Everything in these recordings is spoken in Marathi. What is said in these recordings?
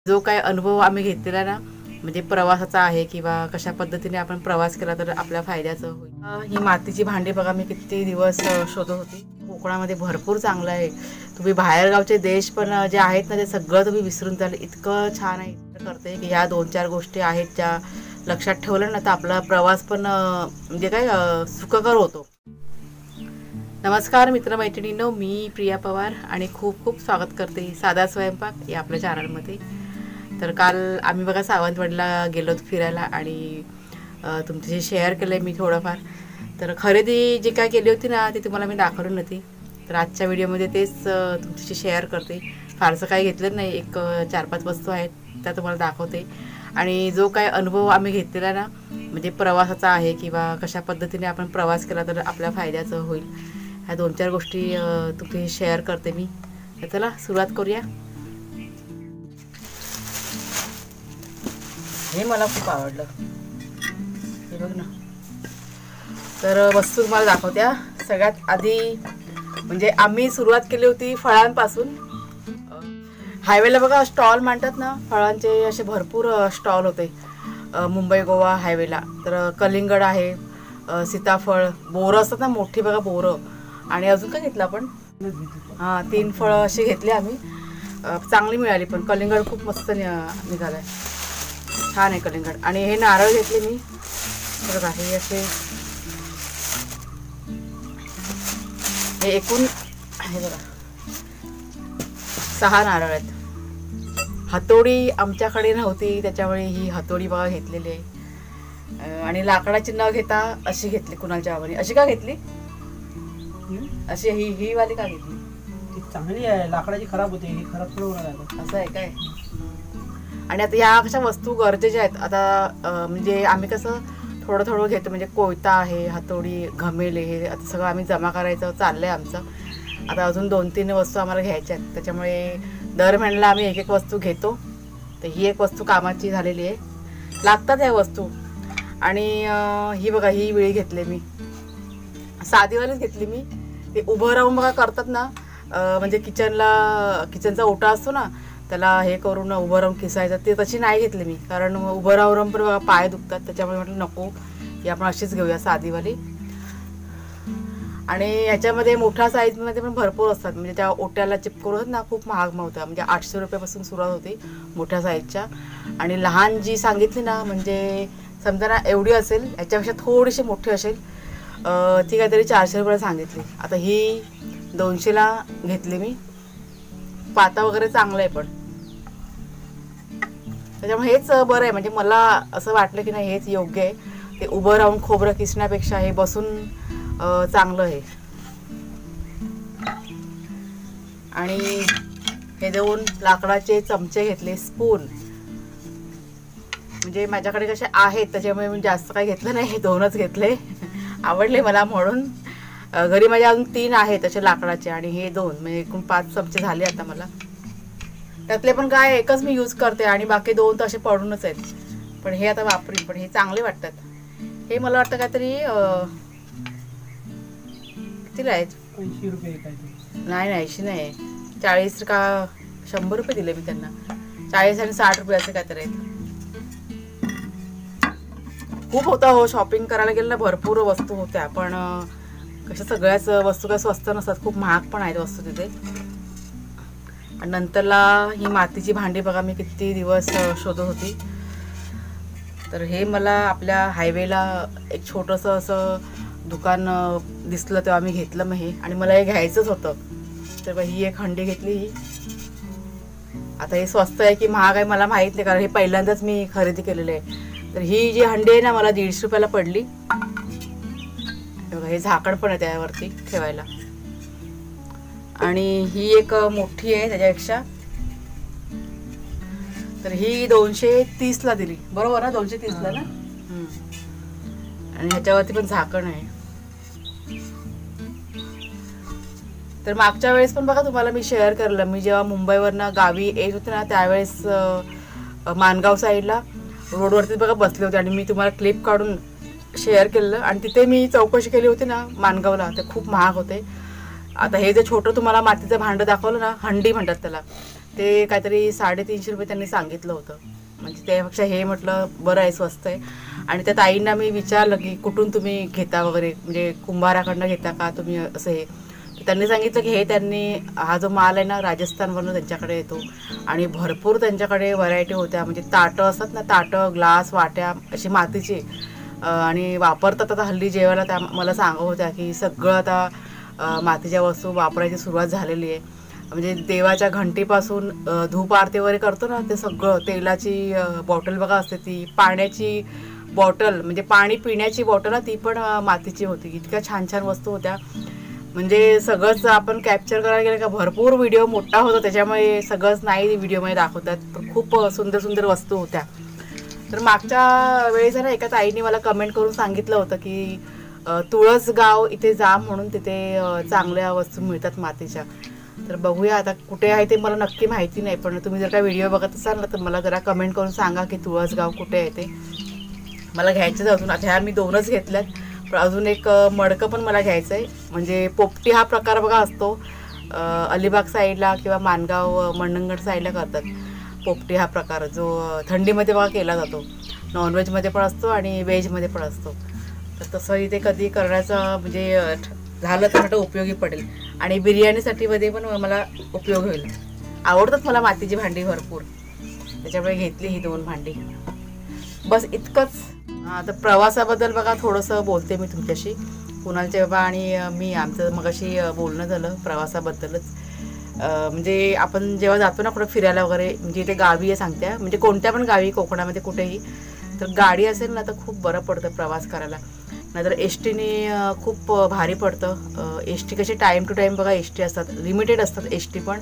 जो काही अनुभव आम्ही घेतलेला ना, म्हणजे प्रवासाचा आहे किंवा कशा पद्धतीने आपण प्रवास केला तर आपल्या फायद्याचं होईल। ही मातीची भांडी बघा मी किती दिवस शोधत होती। कोकणामध्ये भरपूर चांगलं आहे। तुम्ही बाहेरगावचे देश पण जे आहेत ना ते सगळं तुम्ही विसरून जाल, इतकं छान आहे करते की ह्या 2-4 गोष्टी आहेत ज्या लक्षात ठेवलं ना तर आपला प्रवास पण म्हणजे काय सुखकर होतो। नमस्कार मित्रमैत्रिणींनो, मी प्रिया पवार आणि खूप खूप स्वागत करते साधा स्वयंपाक या आपल्या चॅनलमध्ये। तर काल आम्ही बघा सावंतवाडीला गेलो फिरायला आणि तुमच्याशी शेअर केलं मी थोडंफार। तर खरेदी जी काय केली होती ना ती तुम्हाला मी दाखवली नव्हती, तर आजच्या व्हिडिओमध्ये तेच तुमच्याशी शेअर करते। फारसं काही घेतलं नाही, एक 4-5 वस्तू आहेत त्या तुम्हाला दाखवते आणि जो काही अनुभव आम्ही घेतलेला ना, म्हणजे प्रवासाचा आहे किंवा कशा पद्धतीने आपण प्रवास केला तर आपल्या फायद्याचं होईल, ह्या 2-4 गोष्टी तुमच्याशी शेअर करते मी। तर चला सुरुवात करूया। हे मला खूप आवडलं, हे बघ ना। तर वस्तू तुम्हाला दाखवत्या। सगळ्यात आधी म्हणजे आम्ही सुरुवात केली होती फळांपासून। हायवेला बघा स्टॉल मांडतात ना फळांचे, असे भरपूर स्टॉल होते मुंबई गोवा हायवेला। तर कलिंगड आहे, सीताफळ, बोरं असतात ना मोठी बघा बोरं, आणि अजून काय घेतलं आपण, हां 3 फळं अशी घेतली आम्ही। चांगली मिळाली पण कलिंगड खूप मस्त निघालं आहे, छान आहे कलिंगड। आणि हे नारळ घेतले मी बघा, हे असे हे एकूण हे बघा 6 नारळ आहेत। हातोडी आमच्याकडे नव्हती त्याच्यामुळे ही हातोडी बघा घेतलेली आहे। आणि लाकडाची न घेता अशी घेतली कुणाच्या आवडी। अशी का घेतली, अशी ही वाली का घेतली? ती चांगली आहे, लाकडाची खराब होते, ही खराब थोडं होणार असं आहे काय। आणि आता या कशा वस्तू गरजेच्या आहेत आता, म्हणजे आम्ही कसं थोडं थोडं घेतो, म्हणजे कोयता आहे, हातोडी, घमेले, हे आता सगळं आम्ही जमा करायचं चाललंय आमचं। आता अजून 2-3 वस्तू आम्हाला घ्यायच्या आहेत, त्याच्यामुळे दर महिन्याला आम्ही एक वस्तू घेतो। तर ही एक वस्तू कामाची झालेली आहे, लागतात ह्या वस्तू। आणि ही बघा ही विळी घेतली मी, साधीवालीच घेतली मी। ते उभं राहून बघा करतात ना, म्हणजे किचनचा ओटा असतो ना त्याला हे करून उभं राहून किसायचं, ते तशी नाही घेतली मी, कारण उभं राहून पण बघा पाय दुखतात, त्याच्यामुळे म्हटलं नको, ही आपण अशीच घेऊया साधीवाली। आणि ह्याच्यामध्ये मोठ्या साईजमध्ये पण भरपूर असतात, म्हणजे त्या ओट्याला चिपकवून ना खूप महाग होत्या, म्हणजे 800 रुपयापासून सुरुवात होती मोठ्या साईजच्या। आणि लहान जी सांगितली ना, म्हणजे समजा ना एवढी असेल, ह्याच्यापेक्षा थोडीशी मोठी असेल, ती काहीतरी 400 रुपयाला सांगितली। आता ही 200ला घेतली मी, पाता वगैरे चांगलं आहे पण, त्याच्यामुळे हेच बरं आहे। म्हणजे मला असं वाटलं की नाही हेच योग्य आहे, ते उभं राहून खोबरं किसण्यापेक्षा हे बसून चांगलं आहे। आणि हे 2 लाकडाचे चमचे घेतले, स्पून, म्हणजे माझ्याकडे कसे आहेत त्याच्यामुळे मी जास्त काही घेतलं नाही, हे 2च घेतले, आवडले मला म्हणून। घरी माझ्या अजून 3 आहेत असे लाकडाचे आणि हे 2, म्हणजे एकूण 5 चमचे झाले आता मला। त्यातले पण काय एकच मी यूज करते आणि बाकी 2 तर असे पडूनच आहेत, पण हे आता वापरीन, पण हे चांगले वाटतात। हे मला वाटतं काहीतरी कितीला आहेत, 80 रुपये काय? नाही 80 नाही, 40 का 100 रुपये दिले मी त्यांना, 40 आणि 60 रुपये असे काहीतरी आहेत। खूप होता हो, शॉपिंग करायला गेलं ना भरपूर वस्तू होत्या, पण कशा सगळ्याच वस्तू काय स्वस्त नसतात, खूप महाग पण आहेत वस्तू तिथे। आणि नंतरला ही मातीची भांडी बघा मी किती दिवस शोधत होती। तर हे मला आपल्या हायवेला एक छोटंसं असं दुकान दिसलं तेव्हा मी घेतलं मग हे, आणि मला हे घ्यायचंच होतं। तर ही एक हंडी घेतली ही। आता हे स्वस्त आहे की महाग आहे मला माहीत नाही, कारण हे पहिल्यांदाच मी खरेदी केलेलं आहे। तर ही जी हंडी आहे ना मला 150 रुपयाला पडली। हे झाकण पण आहे त्यावरती ठेवायला, आणि ही एक मोठी आहे त्याच्यापेक्षा, तर ही 230ला दिली, बरोबर ना, 230ला ना। आणि ह्याच्यावरती पण झाकण आहे। तर मागच्या वेळेस पण बघा तुम्हाला मी शेअर केलं, मी जेव्हा मुंबईवरनं गावी येत होते ना त्यावेळेस मानगाव साईडला रोडवरती बघा बसले होते, आणि मी तुम्हाला क्लिप काढून शेअर केलं, आणि तिथे मी चौकशी केली होती ना मानगावला, ते खूप महाग होते। आता हे जे छोटं तुम्हाला मातीचं भांडं दाखवलं ना, हंडी म्हणतात त्याला, ते काहीतरी 350 रुपये त्यांनी सांगितलं होतं. म्हणजे त्यापेक्षा हे म्हटलं बरं आहे, स्वस्त आहे. आणि त्या ताईंना मी विचारलं की कुठून तुम्ही घेता वगैरे, म्हणजे कुंभाराकडनं घेता का तुम्ही असं हे. तर त्यांनी सांगितलं की हा जो माल आहे ना राजस्थानवरून त्यांच्याकडे येतो आणि भरपूर त्यांच्याकडे व्हरायटी होत्या. म्हणजे ताटं असतात ना, ताटं, ग्लास, वाट्या अशी मातीची आणि वापरतात. आता हल्ली जेवायला त्या मला सांगत होत्या की सगळं आता मातीच्या वस्तू वापरायची सुरुवात झालेली आहे. म्हणजे देवाच्या घंटीपासून धूप आरती वगैरे करतो ना, ते सगळं, तेलाची बॉटल बघा असते, ती पाण्याची बॉटल म्हणजे पाणी पिण्याची बॉटल ती पण मातीची होती. इतक्या छान छान वस्तू होत्या. म्हणजे सगळंच आपण कॅप्चर करायला गेलं का भरपूर व्हिडिओ मोठा होता, त्याच्यामुळे सगळंच नाही व्हिडिओमध्ये दाखवतात. पण खूप सुंदर सुंदर वस्तू होत्या. तर मागच्या वेळेस ना एका ताईने मला कमेंट करून सांगितलं होतं की तुळसगाव इथे जा म्हणून, तिथे चांगल्या वस्तू मिळतात मातीच्या. तर बघूया आता कुठे आहे ते मला नक्की माहिती नाही, पण तुम्ही जर का व्हिडिओ बघत असाल ना तर मला जरा कमेंट करून सांगा की तुळसगाव कुठे आहे ते. मला घ्यायचं अजून. आता ह्या मी 2च घेतल्यात, पण अजून एक मडकं पण मला घ्यायचं आहे. म्हणजे पोपटी हा प्रकार बघा असतो अलिबाग साईडला किंवा मानगाव मंडणगड साईडला करतात. पोपटी हा प्रकार जो थंडीमध्ये बघा केला जातो. नॉनव्हेजमध्ये पण असतो आणि व्हेजमध्ये पण असतो. तर तसं इथे कधी करण्याचं म्हणजे झालं तर म्हटलं उपयोगी पडेल. आणि बिर्याणीसाठी मध्ये पण मला उपयोग होईल. आवडतात मला मातीची भांडी भरपूर, त्याच्यामुळे घेतली ही 2 भांडी. बस इतकंच. तर प्रवासाबद्दल बघा थोडंसं बोलते मी तुमच्याशी. कुणालचे बाबा आणि मी आमचं मगाशी बोलणं झालं प्रवासाबद्दलच. म्हणजे आपण जेव्हा जातो ना कुठं फिरायला वगैरे, म्हणजे इथे गावी आहे सांगते, म्हणजे कोणत्या पण गावी कोकणामध्ये कुठेही, तर गाडी असेल ना तर खूप बरं पडतं प्रवास करायला. नाहीतर एस टीने खूप भारी पडतं. एस टी कशी टाईम टू टाईम बघा एस टी असतात, लिमिटेड असतात एस टी पण,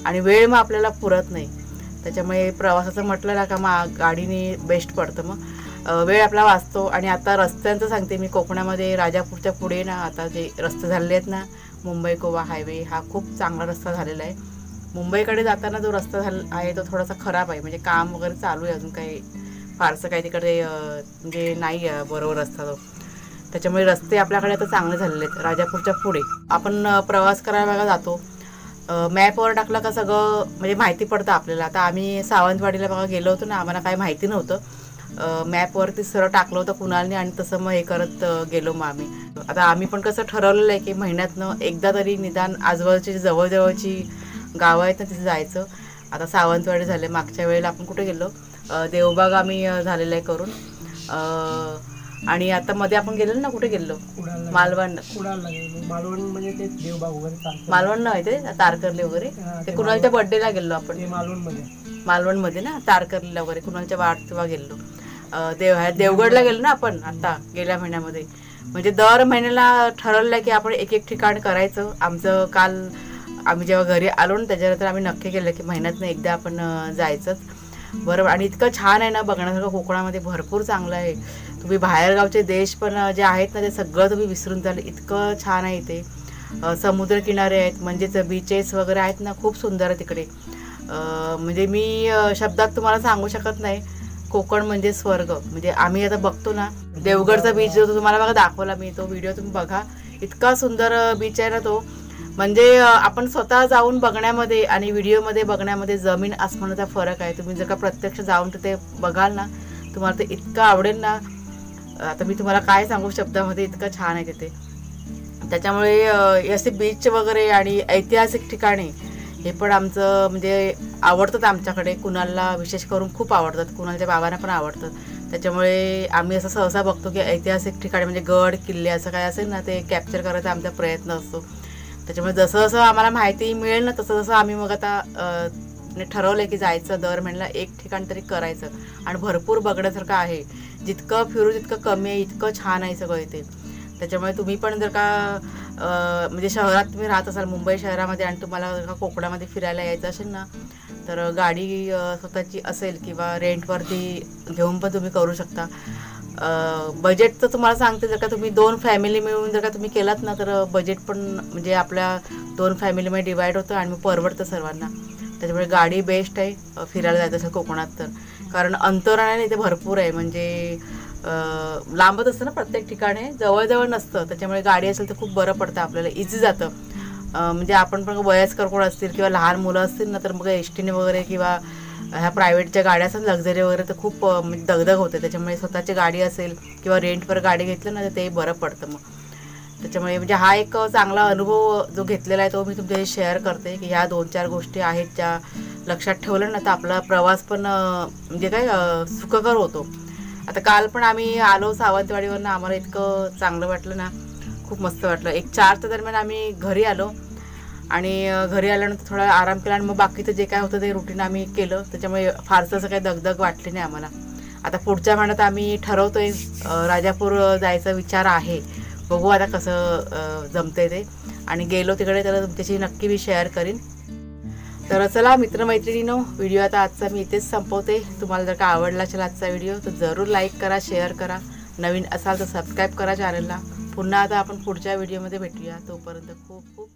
आणि वेळ मग आपल्याला पुरत नाही. त्याच्यामुळे प्रवासाचं म्हटलं ना का मग गाडीने बेस्ट पडतं. मग वेळ आपला वाचतो. आणि आता रस्त्यांचं सांगते मी, कोकणामध्ये राजापूरच्या पुढे ना आता जे रस्ते झालेले आहेत ना, मुंबई गोवा हायवे हा खूप चांगला रस्ता झालेला आहे. मुंबईकडे जाताना जो रस्ता आहे तो थोडासा खराब आहे. म्हणजे काम वगैरे चालू आहे, अजून काही फारसं काही तिकडे म्हणजे नाही बरोबर रस्ता तो. त्याच्यामुळे रस्ते आपल्याकडे आता चांगले झालेले आहेत. राजापूरच्या पुढे आपण प्रवास करायला बघा जातो, मॅपवर टाकलं का सगळं म्हणजे माहिती पडतं आपल्याला. आता आम्ही सावंतवाडीला बघा गेलो होतो ना, आम्हाला काही माहिती नव्हतं. मॅपवरती सरळ टाकलं होतं कुणालने आणि तसं मग हे करत गेलो मग आम्ही. आता आम्ही पण कसं ठरवलेलं आहे की महिन्यातनं एकदा तरी निदान आजूबाजूची जवळजवळची गावं आहेत ना तिथे जायचं. आता सावंतवाडी झाले, मागच्या वेळेला आपण कुठे गेलो, देवबाग आम्ही झालेलं आहे करून. आणि आता मध्ये आपण गेलो ना, कुठे गेलो, मालवण. मालवण म्हणजे ते देवबाग वगैरे, मालवण नाही ते तारकर्ली वगैरे, ते कुणालच्या बर्थडेला गेलो आपण मालवणमध्ये ना, तारकर्लीला वगैरे कुणालच्या वाढदिवसाला गेलो. देवगडला गेलो ना आपण आता गेल्या महिन्यामध्ये. म्हणजे दर महिन्याला ठरवलं की आपण एक ठिकाण करायचं. आमचं काल आम्ही जेव्हा घरी आलो ना त्याच्यानंतर आम्ही नक्की केलं की महिन्यातनं एकदा आपण जायचंच. बरोबर. आणि इतकं छान आहे ना बघण्यासारखं कोकणामध्ये, भरपूर चांगलं आहे. तुम्ही बाहेरगावचे देश पण जे आहेत ना ते सगळं तुम्ही विसरून जाल, इतकं छान आहे इथे. समुद्रकिनारे आहेत, म्हणजेच बीचेस वगैरे आहेत ना, खूप सुंदर आहे तिकडे. म्हणजे मी शब्दात तुम्हाला सांगू शकत नाही. कोकण म्हणजे स्वर्ग. म्हणजे आम्ही आता बघतो ना देवगडचा बीच जो तुम्हाला बघा दाखवला मी, तो व्हिडिओ तुम्ही बघा, इतका सुंदर बीच आहे ना तो. म्हणजे आपण स्वतः जाऊन बघण्यामध्ये आणि व्हिडिओमध्ये बघण्यामध्ये जमीन आसमानाचा फरक आहे. तुम्ही जर का प्रत्यक्ष जाऊन तिथे बघाल ना, तुम्हाला ते इतकं आवडेल ना, आता मी तुम्हाला काय सांगू शब्दामध्ये, इतकं छान आहे तिथे. त्याच्यामुळे असे बीच वगैरे आणि ऐतिहासिक ठिकाणी हे पण आमचं म्हणजे आवडतात आमच्याकडे. कुणालला विशेष करून खूप आवडतात, कुणालच्या बाबांना पण आवडतात. त्याच्यामुळे आम्ही असं सहसा बघतो की ऐतिहासिक ठिकाणी म्हणजे गड किल्ले असं काय असेल ना ते कॅप्चर करायचा आमचा प्रयत्न असतो. त्याच्यामुळे जसं जसं आम्हाला माहिती मिळेल ना तसं तसं आम्ही मग आता ठरवलं आहे की जायचं, दर महिन्याला एक ठिकाण तरी करायचं. आणि भरपूर बघण्यासारखं आहे, जितकं फिरू तितकं कमी आहे, इतकं छान आहे सगळं इथे. त्याच्यामुळे तुम्ही पण जर का म्हणजे शहरात तुम्ही राहत असाल, मुंबई शहरामध्ये, आणि तुम्हाला जर का कोकणामध्ये फिरायला यायचं असेल ना, तर गाडी स्वतःची असेल किंवा रेंटवरती घेऊन पण तुम्ही करू शकता. बजेट तर तुम्हाला सांगते, जर का तुम्ही 2 फॅमिली मिळून जर का तुम्ही केलात ना तर बजेट पण म्हणजे आपल्या 2 फॅमिलीमध्ये डिवाईड होतं आणि मग परवडतं सर्वांना. त्याच्यामुळे गाडी बेस्ट आहे फिरायला जायचं असेल कोकणात तर. कारण अंतराने इथे भरपूर आहे, म्हणजे लांबत असतं ना प्रत्येक ठिकाणी, जवळजवळ नसतं. त्याच्यामुळे गाडी असेल तर खूप बरं पडतं आपल्याला, इझी जातं. म्हणजे आपण पण वयस्कर कोण असतील किंवा लहान मुलं असतील ना, तर मग एसटीने वगैरे किंवा ह्या प्रायव्हेटच्या गाड्या असतात लक्झरी वगैरे, तर खूप म्हणजे दगदग होते. त्याच्यामुळे स्वतःची गाडी असेल किंवा रेंटवर गाडी घेतलं ना, तर ते बरं पडतं. मग त्याच्यामुळे म्हणजे हा एक चांगला अनुभव जो घेतलेला आहे तो मी तुमच्याशी शेअर करते, की ह्या 2-4 गोष्टी आहेत ज्या लक्षात ठेवलं ना, तर आपला प्रवास पण म्हणजे काय सुखकर होतो. आता काल पण आम्ही आलो सावंतवाडीवरनं, आम्हाला इतकं चांगलं वाटलं ना, खूप मस्त वाटलं. 1-4च्या दरम्यान आम्ही घरी आलो आणि घरी आल्यानंतर थोडा आराम केला आणि मग बाकीचं जे काय होतं ते रुटीन आम्ही केलं. त्याच्यामुळे फारसं असं काही दगदग वाटली नाही आम्हाला. आता पुढच्या महिन्यात आम्ही ठरवतोय राजापूर जायचा विचार आहे. बघू आता कसं जमतंय ते, आणि गेलो तिकडे तर तुमच्याशी नक्की मी शेअर करीन. तर चला मित्रमैत्रिणींनो, व्हिडिओ आता आजचा मी इथेच संपवते. तुम्हाला जर का आवडला असेल आजचा व्हिडिओ तर जरूर लाईक करा, शेअर करा. नवीन असाल तर सबस्क्राईब करा चॅनलला. पुन्हा आता आपण पुढच्या व्हिडिओमध्ये भेटूया. तोपर्यंत खूप खूप